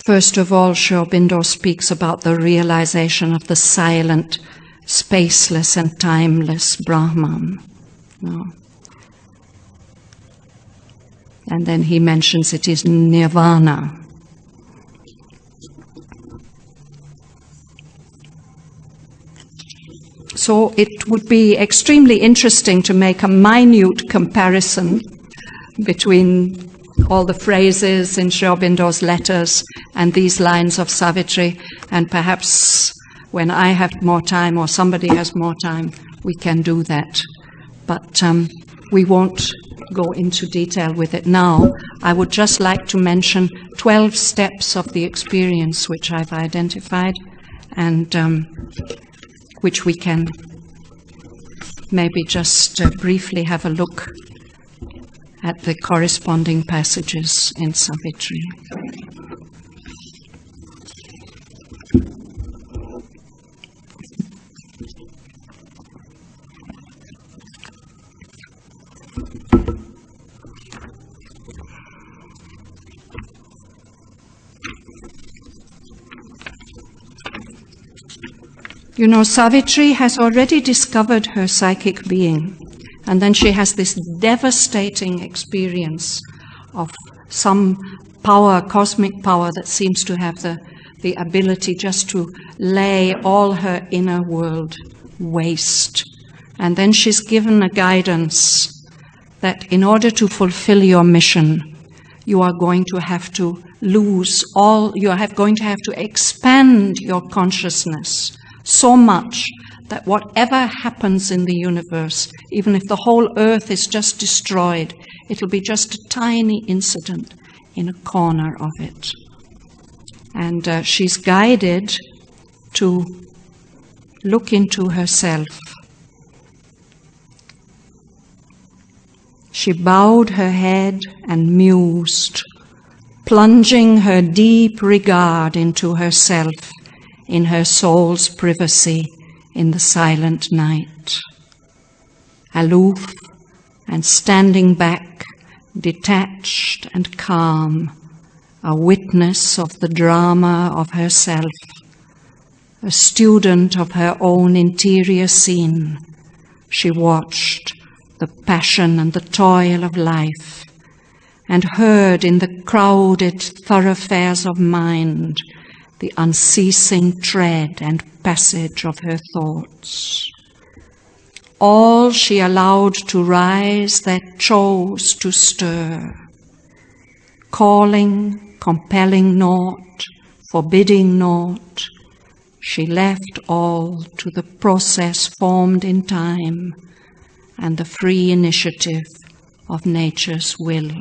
First of all, Sri Aurobindo speaks about the realization of the silent, spaceless and timeless Brahman. And then he mentions it is Nirvana. So it would be extremely interesting to make a minute comparison between all the phrases in Sri Aurobindo's letters and these lines of Savitri, and perhaps when I have more time or somebody has more time, we can do that. But we won't go into detail with it now. I would just like to mention 12 steps of the experience which I've identified, and which we can maybe just briefly have a look at the corresponding passages in Savitri. You know, Savitri has already discovered her psychic being, and then she has this devastating experience of some power, cosmic power, that seems to have the ability just to lay all her inner world waste. And then she's given a guidance that in order to fulfill your mission, you are going to have to going to have to expand your consciousness so much that whatever happens in the universe, even if the whole earth is just destroyed, it'll be just a tiny incident in a corner of it. And she's guided to look into herself. She bowed her head and mused, plunging her deep regard into herself in her soul's privacy in the silent night. Aloof and standing back, detached and calm, a witness of the drama of herself, a student of her own interior scene, she watched the passion and the toil of life, and heard in the crowded thoroughfares of mind the unceasing tread and passage of her thoughts. All she allowed to rise that chose to stir, calling, compelling naught, forbidding naught, she left all to the process formed in time and the free initiative of nature's will.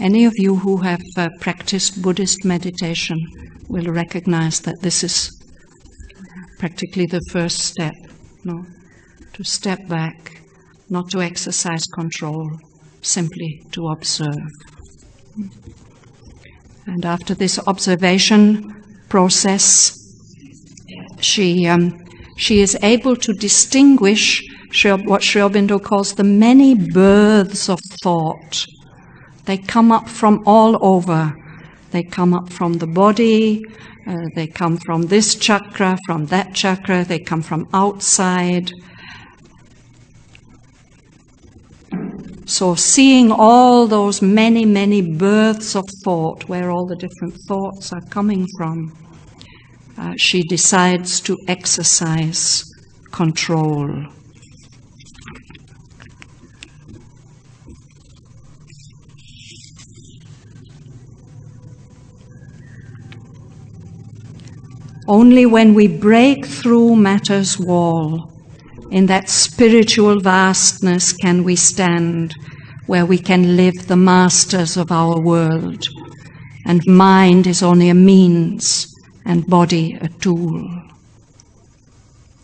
Any of you who have practiced Buddhist meditation will recognize that this is practically the first step, no? To step back, not to exercise control, simply to observe. And after this observation process, she is able to distinguish what Sri Aurobindo calls the many births of thought. They come up from all over. They come up from the body, they come from this chakra, from that chakra, they come from outside. So seeing all those many, many births of thought, where all the different thoughts are coming from, she decides to exercise control. Only when we break through matter's wall, in that spiritual vastness can we stand, where we can live the masters of our world, and mind is only a means and body a tool.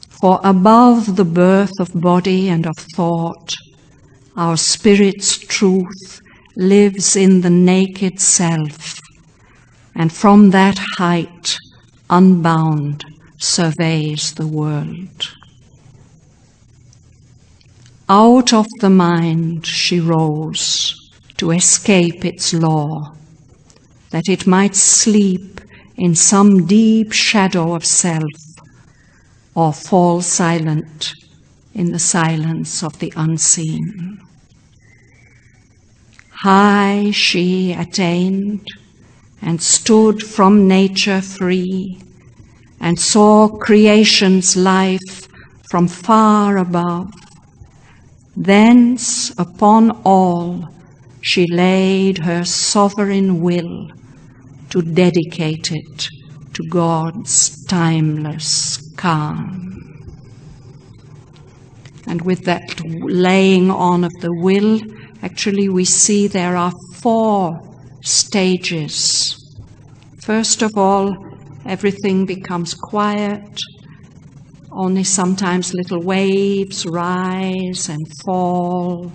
For above the birth of body and of thought, our spirit's truth lives in the naked self, and from that height, unbound, surveys the world. Out of the mind she rose to escape its law, that it might sleep in some deep shadow of self, or fall silent in the silence of the unseen. High she attained, and stood from nature free, and saw creation's life from far above. Thence upon all she laid her sovereign will, to dedicate it to God's timeless calm. And with that laying on of the will, actually we see there are 4 stages. First of all, everything becomes quiet. Only sometimes little waves rise and fall.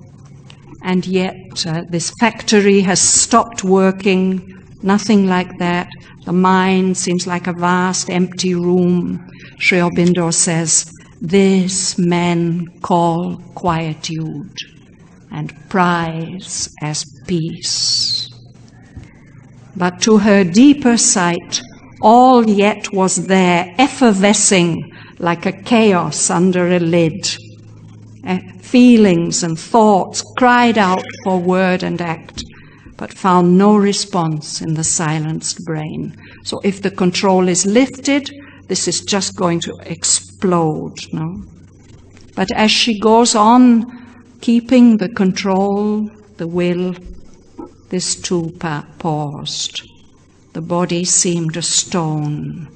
And yet this factory has stopped working. Nothing like that. The mind seems like a vast empty room. Sri Aurobindo says, this men call quietude and prize as peace. But to her deeper sight, all yet was there, effervescing like a chaos under a lid. Feelings and thoughts cried out for word and act, but found no response in the silenced brain. So if the control is lifted, this is just going to explode, no? But as she goes on, keeping the control, the will, this too paused. The body seemed a stone.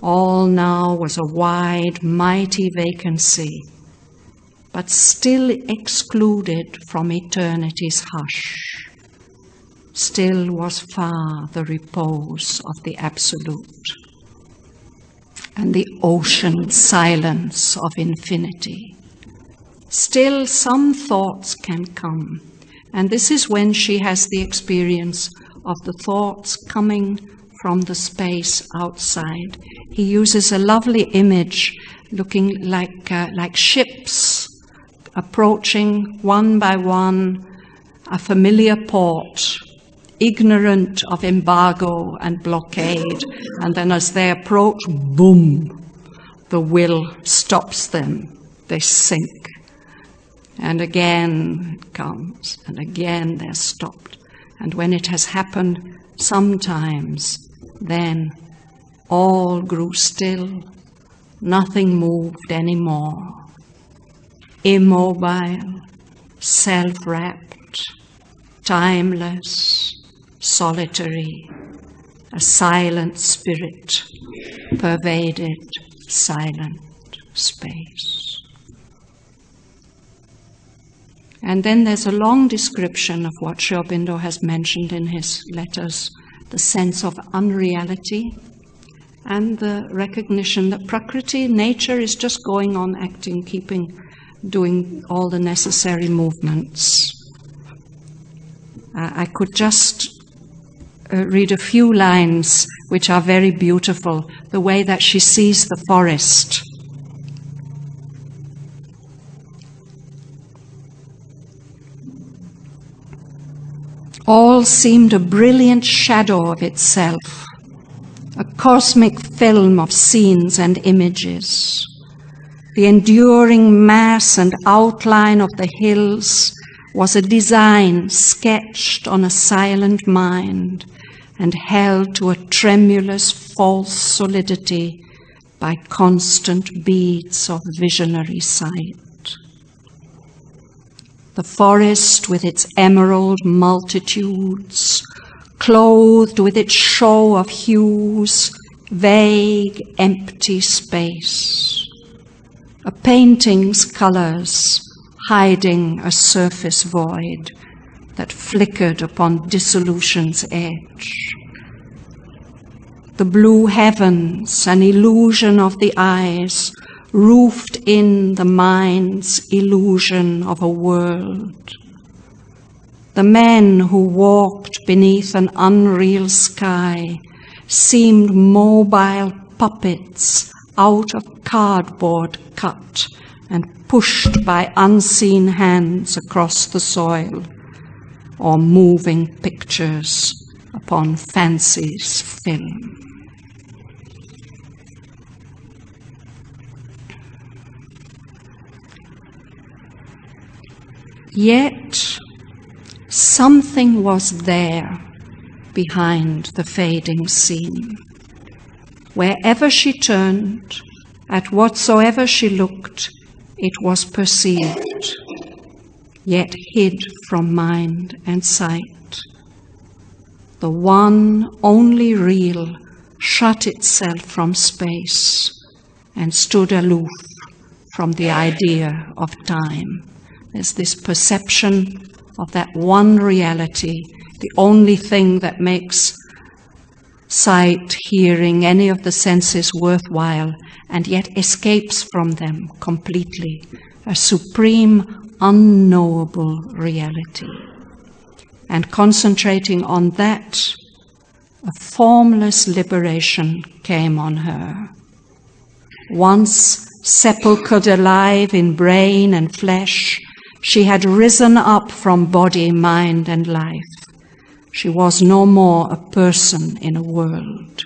All now was a wide, mighty vacancy, but still excluded from eternity's hush. Still was far the repose of the Absolute, and the ocean silence of infinity. Still some thoughts can come, and this is when she has the experience of the thoughts coming from the space outside. He uses a lovely image looking like ships approaching one by one a familiar port, ignorant of embargo and blockade, and then as they approach, boom, the will stops them. They sink. And again it comes, and again they're stopped. And when it has happened sometimes, then all grew still, nothing moved anymore. Immobile, self-wrapped, timeless, solitary, a silent spirit pervaded silent space. And then there's a long description of what Sri Aurobindo has mentioned in his letters, the sense of unreality and the recognition that Prakriti, nature, is just going on acting, doing all the necessary movements. I could just read a few lines which are very beautiful, the way that she sees the forest. All seemed a brilliant shadow of itself, a cosmic film of scenes and images. The enduring mass and outline of the hills was a design sketched on a silent mind and held to a tremulous false solidity by constant beats of visionary sight. The forest with its emerald multitudes, clothed with its show of hues, vague, empty space. A painting's colors hiding a surface void that flickered upon dissolution's edge. The blue heavens, an illusion of the eyes, roofed in the mind's illusion of a world. The men who walked beneath an unreal sky seemed mobile puppets out of cardboard cut and pushed by unseen hands across the soil, or moving pictures upon fancy's film. Yet, something was there behind the fading scene. Wherever she turned, at whatsoever she looked, it was perceived, yet hid from mind and sight. The one only real shut itself from space and stood aloof from the idea of time. There's this perception of that one reality, the only thing that makes sight, hearing, any of the senses worthwhile, and yet escapes from them completely, a supreme, unknowable reality. And concentrating on that, a formless liberation came on her. Once sepulchred alive in brain and flesh, she had risen up from body, mind, and life. She was no more a person in a world.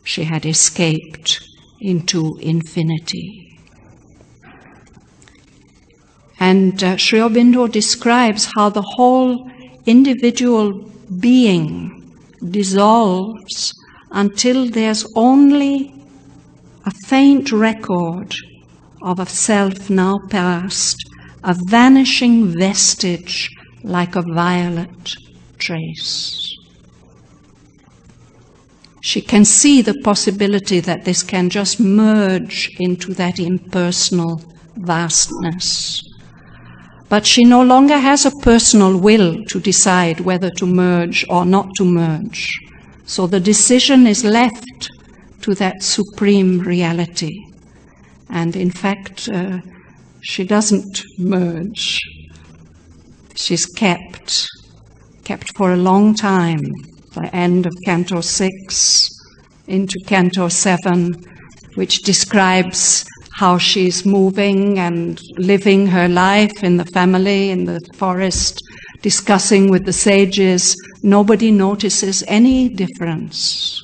She had escaped into infinity. And Sri Aurobindo describes how the whole individual being dissolves until there's only a faint record of a self now past, a vanishing vestige like a violet trace. She can see the possibility that this can just merge into that impersonal vastness. But she no longer has a personal will to decide whether to merge or not to merge. So the decision is left to that supreme reality. And in fact, she doesn't merge. She's kept for a long time, the end of Canto 6 into Canto 7, which describes how she's moving and living her life in the family, in the forest, discussing with the sages. Nobody notices any difference.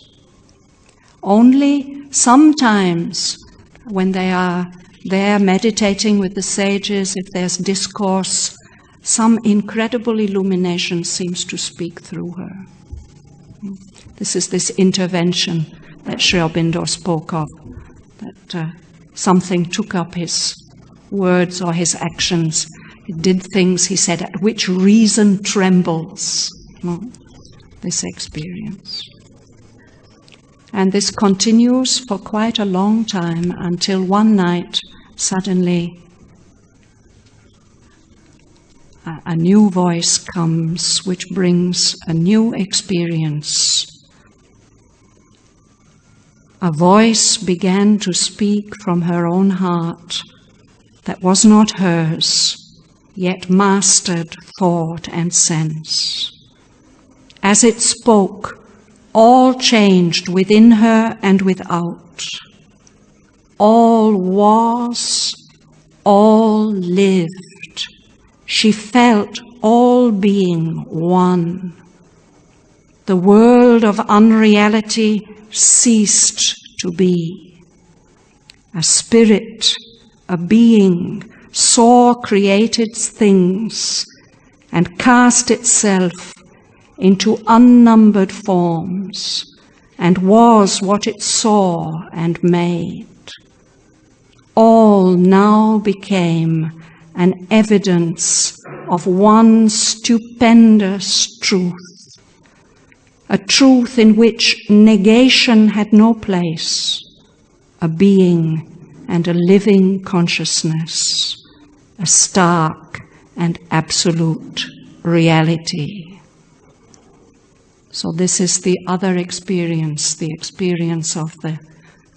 Only sometimes when they are there meditating with the sages, if there's discourse, some incredible illumination seems to speak through her. This is this intervention that Sri Aurobindo spoke of, that something took up his words or his actions. It did things, he said, at which reason trembles. This experience. And this continues for quite a long time until one night, suddenly, a new voice comes which brings a new experience. A voice began to speak from her own heart that was not hers, yet mastered thought and sense. As it spoke, all changed within her and without. All was, all lived. She felt all being one. The world of unreality ceased to be. A spirit, a being, saw created things and cast itself into unnumbered forms and was what it saw and made. All now became an evidence of one stupendous truth, a truth in which negation had no place, a being and a living consciousness, a stark and absolute reality. So this is the other experience, the experience of the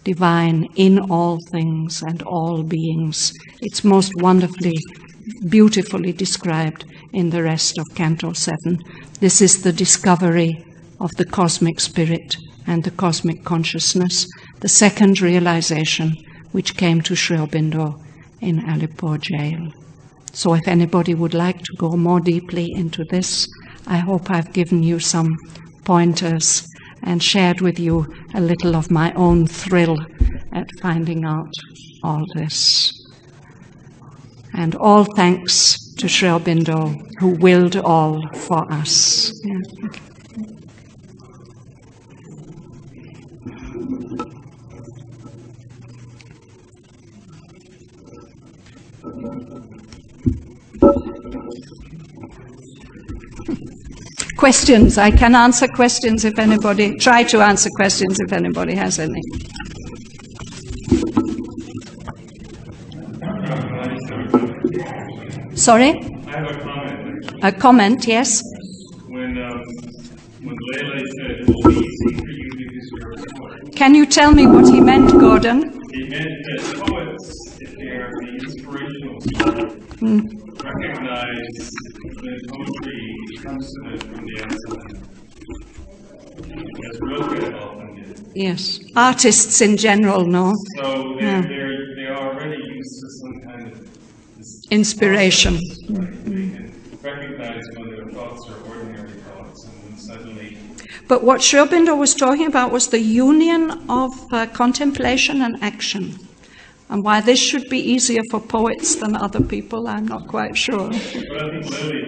divine in all things and all beings. It's most wonderfully, beautifully described in the rest of Canto 7. This is the discovery of the cosmic spirit and the cosmic consciousness, the second realization which came to Sri Aurobindo in Alipur jail. So if anybody would like to go more deeply into this, I hope I've given you some pointers and shared with you a little of my own thrill at finding out all this. And all thanks to Sri Aurobindo, who willed all for us. Yeah. Okay. Questions. I can answer questions if anybody, try to answer questions if anybody has any. Sorry? I have a comment. A comment, yes? When Lele said, it will be easy for you because you're a poet. Can you tell me what he meant, Gordon? He meant that poets, if they are the inspirational sort, recognize that poetry comes to them from the outside. As Rilke often did. Yes. Artists in general, no? So they are already used to some kind of inspiration. Right? They can recognize when their thoughts are ordinary thoughts, and then suddenly. But what Sri Aurobindo was talking about was the union of contemplation and action. And why this should be easier for poets than other people, I'm not quite sure. But I think Lily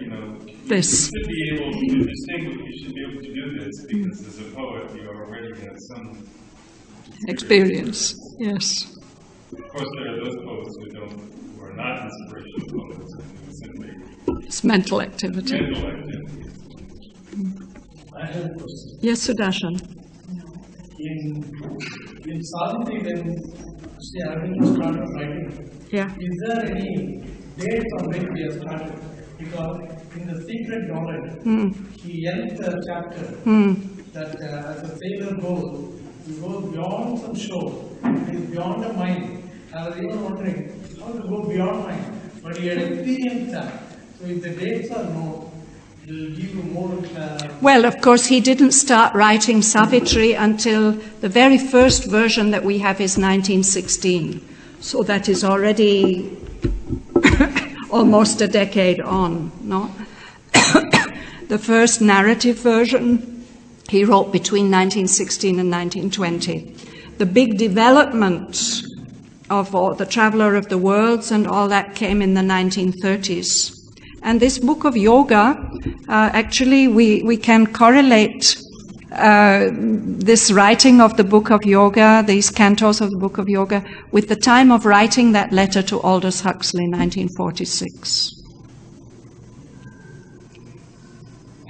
meant, this. You should be able to distinguish, you should be able to do this, because as a poet, you already have some experience. Yes. Of course, there are those poets who are not inspirational poets, and simply it's mental activity. Mental activity. I have a question. Yes, Sudarshan. In Savitri, when Sri Aurobindo started writing, is there any date on which he has started? Because in the secret knowledge, he ends the chapter that as a sailor goes, he goes beyond some shore, it is beyond the mind. I was even wondering how to go beyond mind, but he had experienced that. So if the dates are known, it will give you more. Well, of course, he didn't start writing Savitri until the very first version that we have is 1916. So that is already almost a decade on, no? The first narrative version he wrote between 1916 and 1920. The big development of all, the Traveller of the Worlds and all that came in the 1930s. And this book of yoga, actually we can correlate this writing of the book of yoga, these cantos of the book of yoga, with the time of writing that letter to Aldous Huxley in 1946.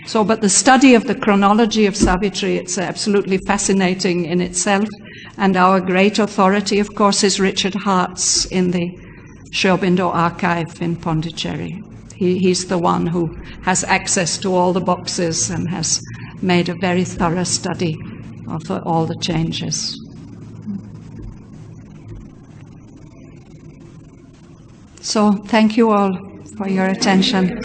So, but the study of the chronology of Savitri, it's absolutely fascinating in itself. And our great authority, of course, is Richard Hart's in the Sri Aurobindo archive in Pondicherry. He's the one who has access to all the boxes and has made a very thorough study of all the changes. So, thank you all for your attention.